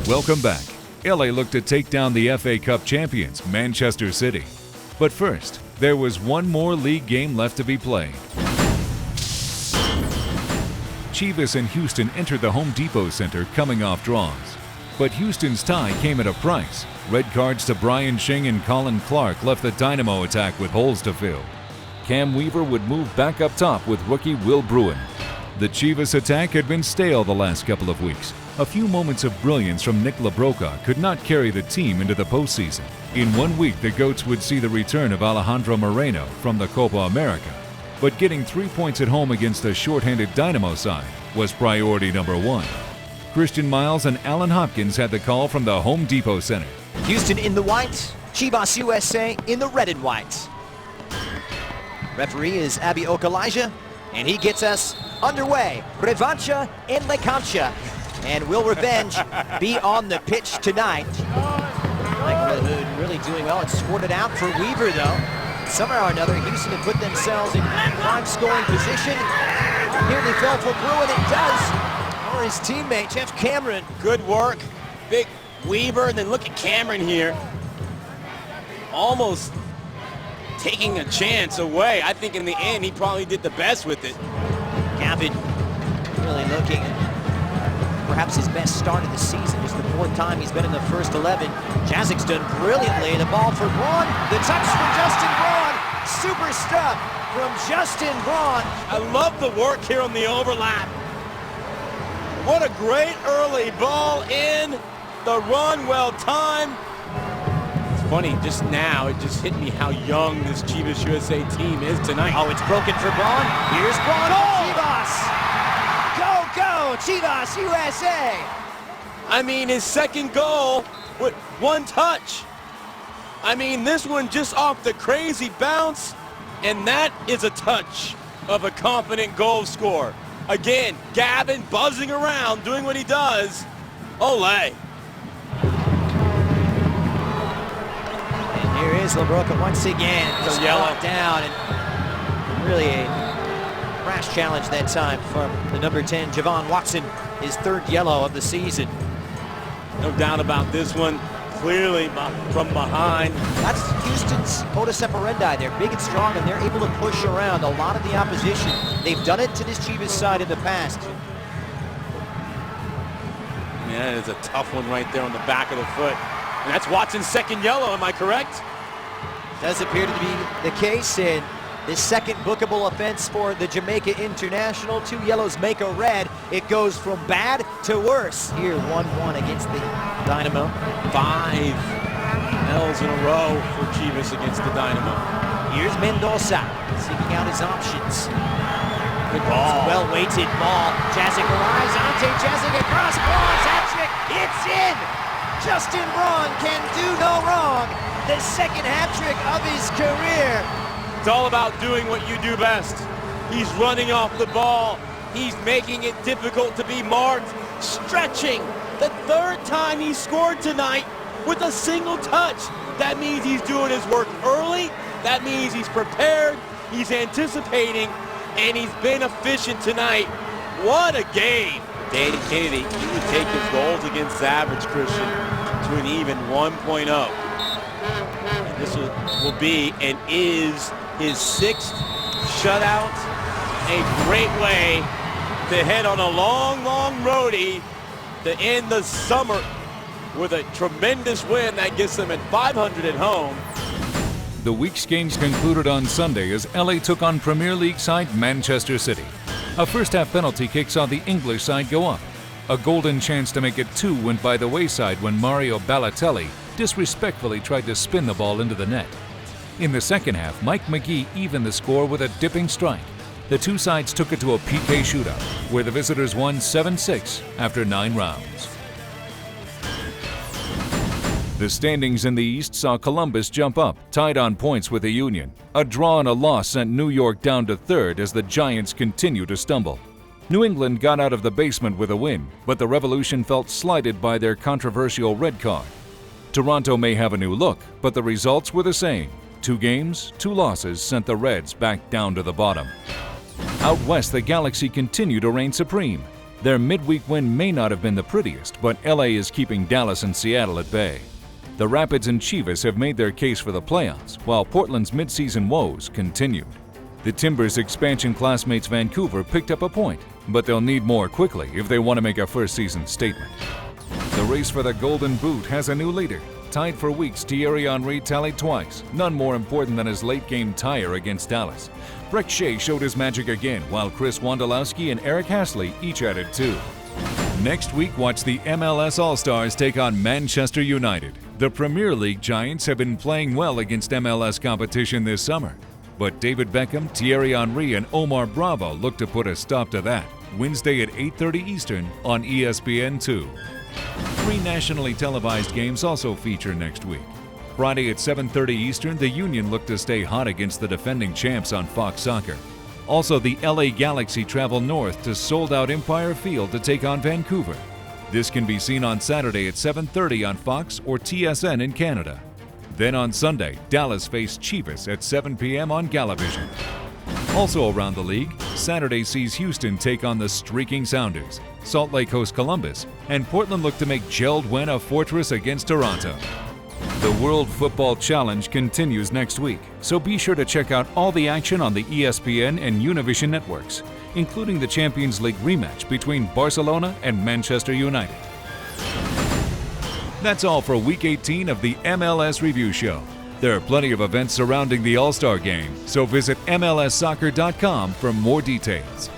Welcome back. LA looked to take down the FA Cup champions, Manchester City. But first, there was one more league game left to be played. Chivas and Houston entered the Home Depot Center coming off draws. But Houston's tie came at a price. Red cards to Brian Shing and Colin Clark left the Dynamo attack with holes to fill. Cam Weaver would move back up top with rookie Will Bruin. The Chivas attack had been stale the last couple of weeks. A few moments of brilliance from Nick LaBroca could not carry the team into the postseason. In 1 week, the Goats would see the return of Alejandro Moreno from the Copa America. But getting 3 points at home against a shorthanded Dynamo side was priority number one. Christian Miles and Alan Hopkins had the call from the Home Depot Center. Houston in the white, Chivas USA in the red and white. Referee is Abby Okalaja, and he gets us underway. Revancha en la cancha. And will revenge be on the pitch tonight? Mike Hood really doing well. It's scored it out for Weaver, though. Somehow or another, Houston had put themselves in prime scoring position. Nearly fell for Bruin. It does for his teammate, Jeff Cameron. Good work. Big Weaver, and then look at Cameron here. Almost taking a chance away. I think in the end, he probably did the best with it. Gavin really looking at perhaps his best start of the season. It's the fourth time he's been in the first 11. Jazik's done brilliantly. The ball for Braun. The touch from Justin Braun. Super stuff from Justin Braun. I love the work here on the overlap. What a great early ball in. The run well timed. It's funny, just now, it just hit me how young this Chivas USA team is tonight. Oh, it's broken for Braun. Here's Braun. Chivas! Go, Chivas USA! I mean, his second goal with one touch. I mean, this one just off the crazy bounce, and that is a touch of a confident goal scorer. Again, Gavin buzzing around, doing what he does. Ole. And here is LaBroca once again. Just yellow down, and really a rash challenge that time from the number 10, Javon Watson, his third yellow of the season. No doubt about this one. Clearly from behind. That's Houston's modus operandi. They're big and strong, and they're able to push around a lot of the opposition. They've done it to this Chivas side in the past. Yeah, it's a tough one right there on the back of the foot. And that's Watson's second yellow, am I correct? Does appear to be the case, and this second bookable offense for the Jamaica International. 2 yellows make a red. It goes from bad to worse. Here, 1-1 against the Dynamo. 5 L's in a row for Chivas against the Dynamo. Here's Mendoza seeking out his options. Good ball. Well-weighted ball. Jazik arrives. Ante Jazik across. Braun's hat-trick. It's in! Justin Braun can do no wrong. The second hat-trick of his career. It's all about doing what you do best. He's running off the ball. He's making it difficult to be marked. Stretching. The third time he scored tonight with a single touch. That means he's doing his work early. That means he's prepared. He's anticipating. And he's been efficient tonight. What a game. Danny Kennedy, he would take his goals against average, Christian, to an even 1.0. And this will be and is his 6th shutout. A great way to head on a long, long roadie to end the summer with a tremendous win that gets them at 500 at home. The week's games concluded on Sunday as LA took on Premier League side Manchester City. A first-half penalty kick saw the English side go up. A golden chance to make it 2 went by the wayside when Mario Balotelli disrespectfully tried to spin the ball into the net. In the second half, Mike McGee evened the score with a dipping strike. The two sides took it to a PK shootout, where the visitors won 7-6 after 9 rounds. The standings in the East saw Columbus jump up, tied on points with the Union. A draw and a loss sent New York down to 3rd as the Giants continue to stumble. New England got out of the basement with a win, but the Revolution felt slighted by their controversial red card. Toronto may have a new look, but the results were the same. 2 games, 2 losses sent the Reds back down to the bottom. Out west, the Galaxy continue to reign supreme. Their midweek win may not have been the prettiest, but LA is keeping Dallas and Seattle at bay. The Rapids and Chivas have made their case for the playoffs, while Portland's midseason woes continued. The Timbers' expansion classmates Vancouver picked up a point, but they'll need more quickly if they want to make a first-season statement. The race for the Golden Boot has a new leader. Tied for weeks, Thierry Henry tallied twice, none more important than his late-game tire against Dallas. Breck Shea showed his magic again, while Chris Wondolowski and Eric Hasley each added 2. Next week, watch the MLS All-Stars take on Manchester United. The Premier League giants have been playing well against MLS competition this summer. But David Beckham, Thierry Henry, and Omar Bravo look to put a stop to that. Wednesday at 8:30 Eastern on ESPN2. 3 nationally televised games also feature next week. Friday at 7:30 Eastern, the Union look to stay hot against the defending champs on Fox Soccer. Also, the LA Galaxy travel north to sold-out Empire Field to take on Vancouver. This can be seen on Saturday at 7:30 on Fox or TSN in Canada. Then on Sunday, Dallas face Chivas at 7 p.m. on Galavision. Also around the league, Saturday sees Houston take on the streaking Sounders, Salt Lake host Columbus, and Portland look to make gelled win a fortress against Toronto. The World Football Challenge continues next week, so be sure to check out all the action on the ESPN and Univision networks, including the Champions League rematch between Barcelona and Manchester United. That's all for Week 18 of the MLS Review Show. There are plenty of events surrounding the All-Star Game, so visit MLSsoccer.com for more details.